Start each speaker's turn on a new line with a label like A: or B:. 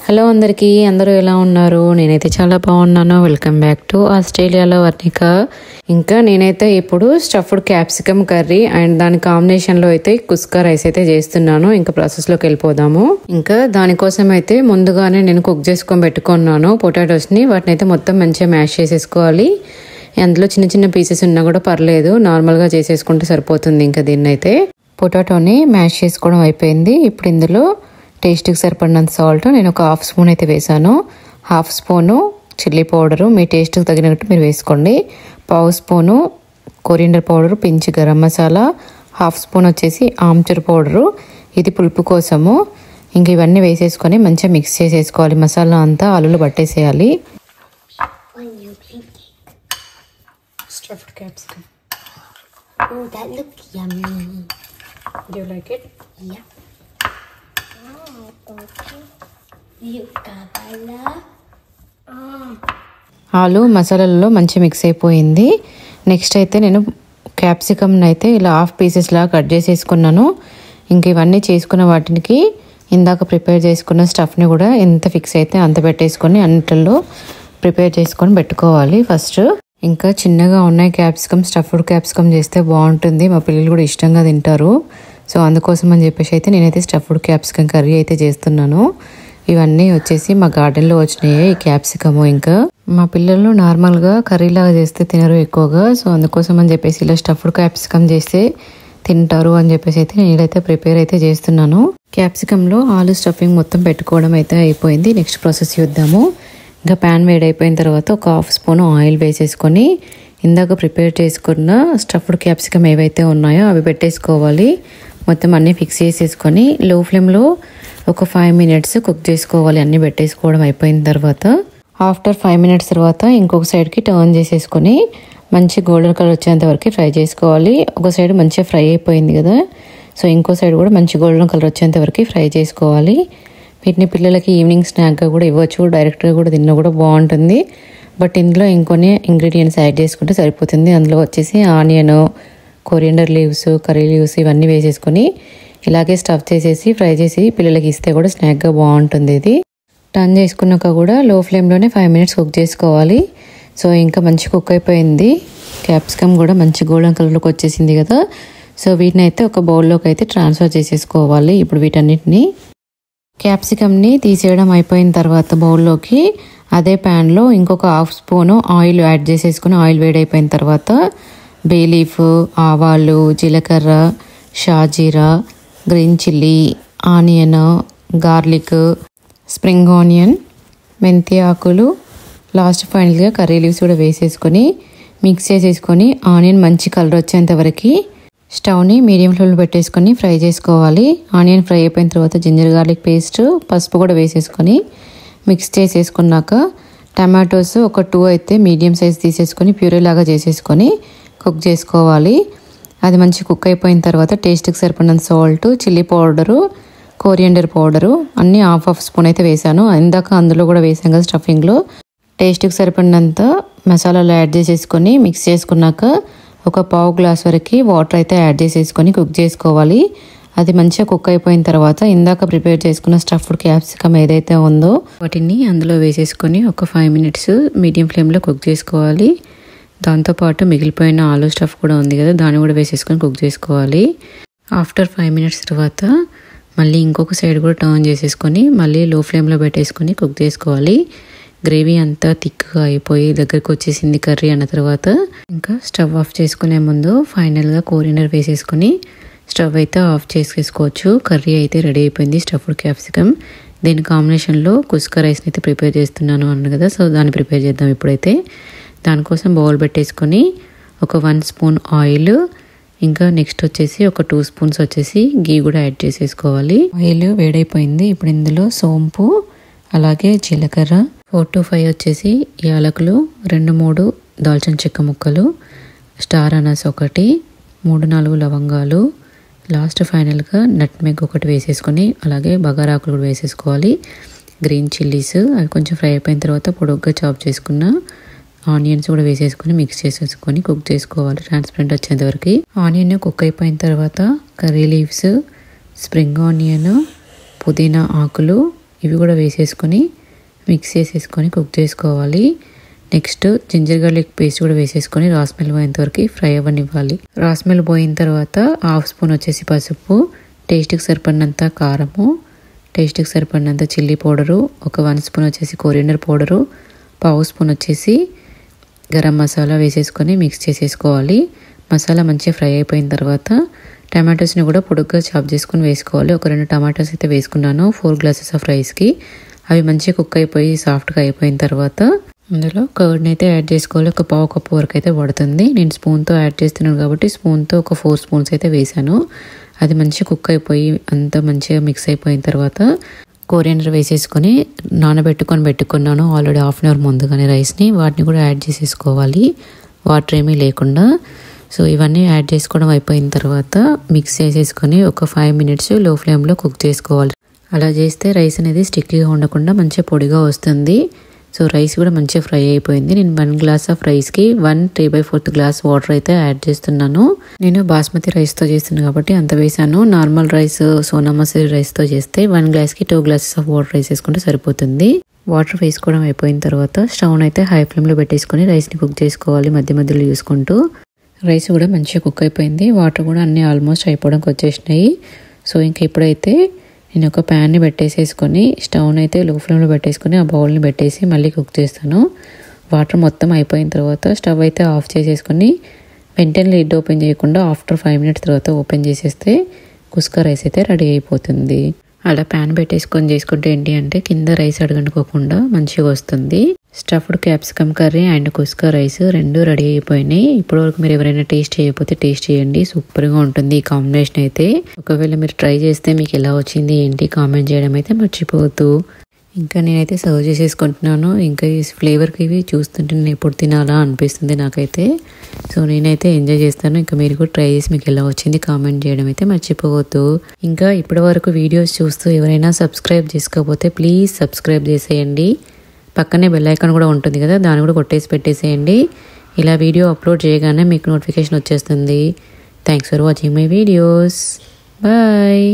A: Hello అందరికీ, అందరూ ఎలా ఉన్నారు? నేనైతే చాలా బాగున్నాను. వెల్కమ్ బ్యాక్ టు ఆస్ట్రేలియాలో వర్ణిక. ఇంకా నేనైతే ఇప్పుడు స్టఫ్డ్ క్యాప్సికమ్ కర్రీ అండ్ దాని కాంబినేషన్లో అయితే కుస్కా రైస్ అయితే చేస్తున్నాను. ఇంకా ప్రాసెస్లోకి వెళ్ళిపోదాము. ఇంకా దానికోసం అయితే ముందుగానే నేను కుక్ చేసుకొని పెట్టుకున్నాను పొటాటోస్ని. వాటిని అయితే మొత్తం మంచిగా మ్యాష్ చేసేసుకోవాలి. అందులో చిన్న చిన్న పీసెస్ ఉన్నా కూడా పర్లేదు, నార్మల్గా చేసేసుకుంటే సరిపోతుంది. ఇంకా దీన్ని అయితే పొటాటోని మ్యాష్ చేసుకోవడం అయిపోయింది. ఇప్పుడు ఇందులో టేస్ట్కి సరిపడినంత సాల్ట్ నేను ఒక హాఫ్ స్పూన్ అయితే వేసాను. హాఫ్ స్పూను చిల్లీ పౌడరు మీ టేస్ట్కి తగినట్టు మీరు వేసుకోండి. పావు స్పూను కొరియండర్ పౌడరు, పించి గరం మసాలా, హాఫ్ స్పూన్ వచ్చేసి ఆమ్చూర్ పౌడరు, ఇది పులుపు కోసము. ఇంక ఇవన్నీ వేసేసుకొని మంచిగా మిక్స్ చేసేసుకోవాలి. మసాలా అంతా ఆలులో పట్టేసేయాలి.
B: Stuffed capsicum. Oh, that looks yummy. Do you like it? Yeah.
A: ఆలు మసాలాలలో మంచి మిక్స్ అయిపోయింది. నెక్స్ట్ అయితే నేను క్యాప్సికమ్ని అయితే ఇలా హాఫ్ పీసెస్ లాగా కట్ చేసేసుకున్నాను. ఇంక ఇవన్నీ చేసుకున్న వాటికి ఇందాక ప్రిపేర్ చేసుకున్న స్టఫ్ని కూడా ఎంత ఫిక్స్ అయితే అంత పెట్టేసుకొని అన్నిటిలో ప్రిపేర్ చేసుకొని పెట్టుకోవాలి ఫస్ట్. ఇంకా చిన్నగా ఉన్నాయి క్యాప్సికమ్, స్టఫ్డ్ క్యాప్సికమ్ చేస్తే బాగుంటుంది. మా పిల్లలు కూడా ఇష్టంగా తింటారు. సో అందుకోసం అని చెప్పేసి అయితే నేనైతే స్టఫ్డ్ క్యాప్సికమ్ కర్రీ అయితే చేస్తున్నాను. ఇవన్నీ వచ్చేసి మా గార్డెన్లో వచ్చినాయి ఈ క్యాప్సికము. ఇంకా మా పిల్లలు నార్మల్గా కర్రీలాగా చేస్తే తినరు ఎక్కువగా. సో అందుకోసం అని చెప్పేసి ఇలా స్టఫ్డ్ క్యాప్సికమ్ చేస్తే తింటారు అని చెప్పేసి అయితే నేనైతే ప్రిపేర్ అయితే చేస్తున్నాను. క్యాప్సికంలో ఆలు స్టఫింగ్ మొత్తం పెట్టుకోవడం అయితే అయిపోయింది. నెక్స్ట్ ప్రాసెస్ చూద్దాము. ఇంకా ప్యాన్ వేడైపోయిన తర్వాత ఒక హాఫ్ స్పూన్ ఆయిల్ వేసేసుకొని ఇందాక ప్రిపేర్ చేసుకున్న స్టఫ్డ్ క్యాప్సికమ్ ఏవైతే ఉన్నాయో అవి పెట్టేసుకోవాలి. మొత్తం అన్నీ ఫిక్స్ చేసేసుకొని లో ఫ్లేమ్లో ఒక 5 మినిట్స్ కుక్ చేసుకోవాలి. అన్నీ పెట్టేసుకోవడం అయిపోయిన తర్వాత ఆఫ్టర్ 5 మినిట్స్ తర్వాత ఇంకొక సైడ్కి టర్న్ చేసేసుకొని మంచి గోల్డెన్ కలర్ వచ్చేంత వరకు ఫ్రై చేసుకోవాలి. ఒక సైడ్ మంచిగా ఫ్రై అయిపోయింది కదా, సో ఇంకో సైడ్ కూడా మంచి గోల్డెన్ కలర్ వచ్చేంత వరకు ఫ్రై చేసుకోవాలి. వీటిని పిల్లలకి ఈవినింగ్ స్నాక్గా కూడా ఇవ్వచ్చు, డైరెక్ట్గా కూడా తిన్నా కూడా బాగుంటుంది. బట్ ఇందులో ఇంకొన్ని ఇంగ్రీడియంట్స్ యాడ్ చేసుకుంటే సరిపోతుంది. అందులో వచ్చేసి onion, coriander leaves, curry leaves ఇవన్నీ వేసేసుకొని ఇలాగే స్టఫ్ చేసేసి ఫ్రై చేసి పిల్లలకి ఇస్తే కూడా స్నాక్గా బాగుంటుంది. ఇది టర్న్ చేసుకున్నాక కూడా లో ఫ్లేమ్లోనే 5 మినిట్స్ కుక్ చేసుకోవాలి. సో ఇంకా మంచి కుక్ అయిపోయింది. క్యాప్సికమ్ కూడా మంచి గోల్డెన్ కలర్లోకి వచ్చేసింది కదా. సో వీటిని అయితే ఒక బౌల్లోకి అయితే ట్రాన్స్ఫర్ చేసేసుకోవాలి. ఇప్పుడు వీటన్నిటిని క్యాప్సికమ్ని తీసేయడం అయిపోయిన తర్వాత బౌల్లోకి అదే ప్యాన్లో ఇంకొక హాఫ్ స్పూను ఆయిల్ యాడ్ చేసేసుకుని ఆయిల్ వేడైపోయిన తర్వాత బే లీఫ్, ఆవాలు, జీలకర్ర, షాజీరా, green chilli, onion, garlic, spring onion, మెంతి ఆకులు, లాస్ట్ ఫైనల్గా కర్రీ లీవ్స్ కూడా వేసేసుకొని మిక్స్ చేసేసుకొని ఆనియన్ మంచి కలర్ వచ్చేంత వరకు స్టవ్ని మీడియం ఫ్లేమ్లో పెట్టేసుకొని ఫ్రై చేసుకోవాలి. ఆనియన్ ఫ్రై అయిపోయిన తర్వాత జింజర్ గార్లిక్ పేస్ట్, పసుపు కూడా వేసేసుకొని మిక్స్ చేసేసుకున్నాక టమాటోస్ ఒక 2 అయితే మీడియం సైజ్ తీసేసుకొని ప్యూరీ లాగా చేసేసుకొని కుక్ చేసుకోవాలి. అది మంచి కుక్ అయిపోయిన తర్వాత టేస్ట్కి సరిపడినంత salt, chilli powder, coriander powder అన్నీ హాఫ్ స్పూన్ అయితే వేసాను. ఇందాక అందులో కూడా వేసాం కదా స్టఫింగ్లో. టేస్ట్కి సరిపడినంత మసాలాలు యాడ్ చేసేసుకొని మిక్స్ చేసుకున్నాక ఒక పావు గ్లాస్ వరకు వాటర్ అయితే యాడ్ చేసేసుకొని కుక్ చేసుకోవాలి. అది మంచిగా కుక్ అయిపోయిన తర్వాత ఇందాక ప్రిపేర్ చేసుకున్న స్టఫ్డ్ క్యాప్సికమ్ ఏదైతే ఉందో వాటిని అందులో వేసేసుకొని ఒక 5 మినిట్స్ మీడియం ఫ్లేమ్లో కుక్ చేసుకోవాలి. దాంతోపాటు మిగిలిపోయిన ఆలు స్టఫ్ కూడా ఉంది కదా, దాన్ని కూడా వేసేసుకొని కుక్ చేసుకోవాలి. ఆఫ్టర్ 5 మినిట్స్ తర్వాత మళ్ళీ ఇంకొక సైడ్ కూడా టర్న్ చేసేసుకొని మళ్ళీ లో ఫ్లేమ్లో పెట్టేసుకొని కుక్ చేసుకోవాలి. గ్రేవీ అంతా థిక్గా అయిపోయి దగ్గరకు వచ్చేసింది కర్రీ అన్న తర్వాత ఇంకా స్టవ్ ఆఫ్ చేసుకునే ముందు ఫైనల్గా కొరియండర్ వేసేసుకొని స్టవ్ అయితే ఆఫ్ చేసేసుకోవచ్చు. కర్రీ అయితే రెడీ అయిపోయింది స్టఫ్డ్ క్యాప్సికమ్. దీని కాంబినేషన్లో కుస్కా రైస్ని అయితే ప్రిపేర్ చేస్తున్నాను అన్నాను కదా, సో దాన్ని ప్రిపేర్ చేద్దాం ఇప్పుడైతే. దానికోసం బౌల్ పెట్టేసుకొని ఒక 1 స్పూన్ ఆయిల్, ఇంకా నెక్స్ట్ వచ్చేసి ఒక 2 స్పూన్స్ వచ్చేసి గీ కూడా యాడ్ చేసేసుకోవాలి. ఆయిల్ వేడైపోయింది. ఇప్పుడు ఇందులో సోంపు, అలాగే జీలకర్ర, 4 to 5 వచ్చేసి యాలకులు, 2-3 దాల్చిన చెక్క ముక్కలు, స్టార్ అనస్ 1, 3-4 లవంగాలు, లాస్ట్ ఫైనల్గా నట్మెగ్ ఒకటి వేసేసుకొని అలాగే బగారాకులు కూడా వేసేసుకోవాలి. గ్రీన్ చిల్లీస్ అవి కొంచెం ఫ్రై అయిపోయిన తర్వాత పొడుగ్గా చాప్ చేసుకున్న ఆనియన్స్ కూడా వేసేసుకొని మిక్స్ చేసేసుకొని కుక్ చేసుకోవాలి ట్రాన్స్పరెంట్ వచ్చేంత వరకు. ఆనియన్ కుక్ అయిపోయిన తర్వాత కర్రీ లీవ్స్, స్ప్రింగ్ ఆనియన్, పుదీనా ఆకులు ఇవి కూడా వేసేసుకొని మిక్స్ చేసేసుకొని కుక్ చేసుకోవాలి. నెక్స్ట్ జింజర్ గార్లిక్ పేస్ట్ కూడా వేసేసుకొని రా స్మెల్ పోయేంత వరకు ఫ్రై అవ్వనివ్వాలి. రా స్మెల్ పోయిన తర్వాత 1/2 స్పూన్ వచ్చేసి పసుపు, టేస్ట్కి సరిపడినంత కారము, టేస్ట్కి సరిపడినంత చిల్లీ పౌడరు, ఒక 1 స్పూన్ వచ్చేసి కొరియండర్ పౌడరు, 1/2 స్పూన్ వచ్చేసి గరం మసాలా వేసేసుకొని మిక్స్ చేసేసుకోవాలి. మసాలా మంచిగా ఫ్రై అయిపోయిన తర్వాత టమాటోస్ని కూడా పొడుగ్గా చాప్ చేసుకొని వేసుకోవాలి. ఒక 2 టమాటోస్ అయితే వేసుకున్నాను 4 గ్లాసెస్ ఆఫ్ రైస్కి. అవి మంచిగా కుక్ అయిపోయి సాఫ్ట్గా అయిపోయిన తర్వాత అందులో కర్డ్ని అయితే యాడ్ చేసుకోవాలి. ఒక 1/2 కప్పు వరకు అయితే పడుతుంది. నేను స్పూన్తో యాడ్ చేస్తున్నాను కాబట్టి స్పూన్తో ఒక 4 స్పూన్స్ అయితే వేసాను. అది మంచిగా కుక్ అయిపోయి అంతా మంచిగా మిక్స్ అయిపోయిన తర్వాత కొరియండర్ వేసేసుకొని పెట్టుకున్నాను ఆల్రెడీ 1/2 అవర్ ముందుగానే రైస్ని. వాటిని కూడా యాడ్ చేసేసుకోవాలి వాటర్ ఏమీ లేకుండా. సో ఇవన్నీ యాడ్ చేసుకోవడం అయిపోయిన తర్వాత మిక్స్ చేసేసుకొని ఒక 5 మినిట్స్ లో ఫ్లేమ్లో కుక్ చేసుకోవాలి. అలా చేస్తే రైస్ అనేది స్టిక్కీగా ఉండకుండా మంచిగా పొడిగా వస్తుంది. సో రైస్ కూడా మంచిగా ఫ్రై అయిపోయింది. నేను 1 గ్లాస్ ఆఫ్ రైస్కి 1 3/4 గ్లాస్ వాటర్ అయితే యాడ్ చేస్తున్నాను. నేను బాస్మతి రైస్తో చేస్తున్నాను కాబట్టి అంత వేసాను. నార్మల్ రైస్ సోనా మసూరి రైస్తో చేస్తే 1 గ్లాస్కి 2 గ్లాసెస్ ఆఫ్ వాటర్ వేసేసుకుంటే సరిపోతుంది. వాటర్ వేసుకోవడం అయిపోయిన తర్వాత స్టవ్ అయితే హై ఫ్లేమ్లో పెట్టేసుకొని రైస్ని కుక్ చేసుకోవాలి మధ్య మధ్యలో చూసుకుంటూ. రైస్ కూడా మంచిగా కుక్ అయిపోయింది. వాటర్ కూడా అన్నీ ఆల్మోస్ట్ అయిపోవడానికి వచ్చేసినాయి. సో ఇంక ఇప్పుడైతే నేను ఒక ప్యాన్ని పెట్టేసేసుకొని స్టవ్ని అయితే లో ఫ్లేమ్లో పెట్టేసుకొని ఆ బౌల్ని పెట్టేసి మళ్ళీ కుక్ చేస్తాను. వాటర్ మొత్తం అయిపోయిన తర్వాత స్టవ్ అయితే ఆఫ్ చేసేసుకొని వెంటనే లిడ్ ఓపెన్ చేయకుండా ఆఫ్టర్ 5 మినిట్స్ తర్వాత ఓపెన్ చేసేస్తే కుస్కా రైస్ అయితే రెడీ అయిపోతుంది. అలా ప్యాన్ పెట్టేసుకొని చేసుకుంటే ఏంటి అంటే కింద రైస్ అడగంటుకోకుండా మంచిగా వస్తుంది. Stuffed capsicum curry and kuska rice 2 ready అయిపోయినాయి. ఇప్పటివరకు మీరు ఎవరైనా టేస్ట్ చేయకపోతే టేస్ట్ చేయండి. సూపర్గా ఉంటుంది ఈ కాంబినేషన్ అయితే. ఒకవేళ మీరు ట్రై చేస్తే మీకు ఎలా వచ్చింది ఏంటి కామెంట్ చేయడం అయితే మర్చిపోవద్దు. ఇంకా నేనైతే సర్వ్ చేసేసుకుంటున్నాను. ఇంకా ఈ ఫ్లేవర్కి ఇవి చూస్తుంటే నేను ఎప్పుడు తినాలా అనిపిస్తుంది నాకైతే. సో నేనైతే ఎంజాయ్ చేస్తాను. ఇంకా మీరు కూడా ట్రై చేసి మీకు ఎలా వచ్చింది కామెంట్ చేయడం అయితే మర్చిపోవద్దు. ఇంకా ఇప్పటి వరకు వీడియోస్ చూస్తూ ఎవరైనా సబ్స్క్రైబ్ చేసుకోకపోతే ప్లీజ్ సబ్స్క్రైబ్ చేసేయండి. పక్కనే బెల్ ఐకాన్ కూడా ఉంటుంది కదా, దాన్ని కూడా కొట్టేసి పెట్టేసేయండి. ఇలా వీడియో అప్లోడ్ చేయగానే మీకు నోటిఫికేషన్ వచ్చేస్తుంది. Thanks for watching my videos. Bye.